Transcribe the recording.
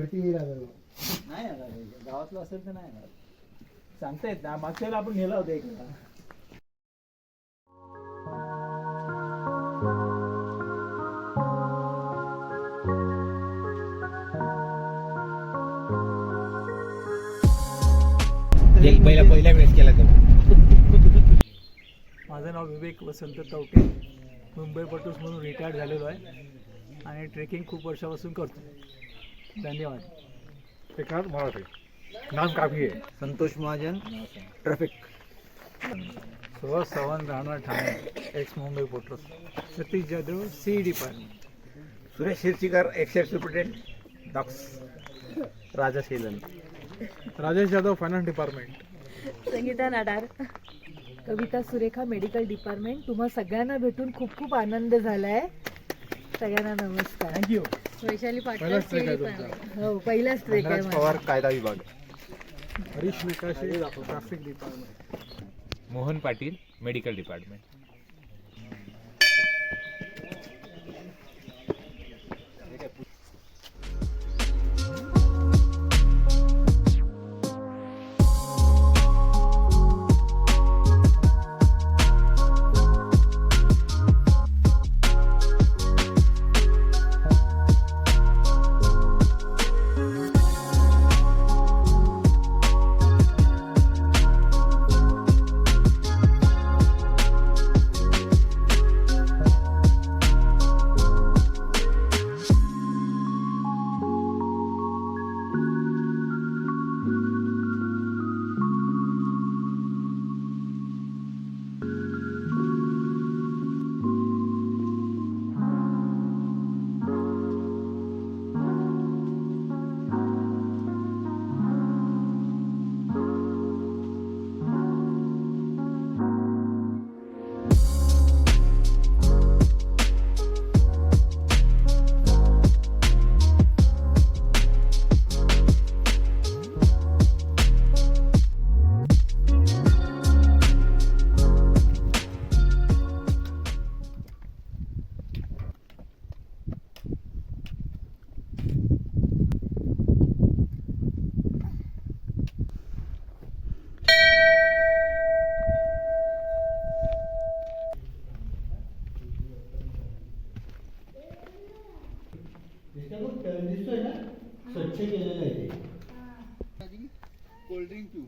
वरती येईल आता तो. नाही आला रे. गावातलं असेल तर नाही येणार. सांगता येत ना, मागच्या वेळेला आपण नेला होता एकदा. पहिल्या वेळेस केला तो. माझं नाव विवेक वसंत तवटे, मुंबई पटूस म्हणून रिटायर्ड झालेलो आहे आणि ट्रेकिंग खूप वर्षापासून करतो. धन्यवाद. श्रीकांत मराठे, नाम काफी आहे. संतोष महाजन, ट्रॅफिक. सुहास चव्हाण, राहणार Thane, ex Mumbai ports. Satish Jadhav, sea department. Suresh Shirsikar, access superintendent docks. Raja Shelan. Rajesh Yadav, finance department. Sangeeta Nadar, Kavita Surekha, medical department. तुम्हा सगळ्यांना भेटून खूप खूप आनंद झालाय. सगळ्यांना नमस्कार. थँक्यू. वैशाली पाटील, पहिलाच ट्रेक आहे तुमचा. हो पहिलाच ट्रेक आहे धनराज माझा. पवार, कायदा विभाग. हरीश विकासे, traffic department. Mohan Patil, medical department. दिसतोय ना, स्वच्छ केलेलं आहे ते. कोल्ड्रिंक पिऊ.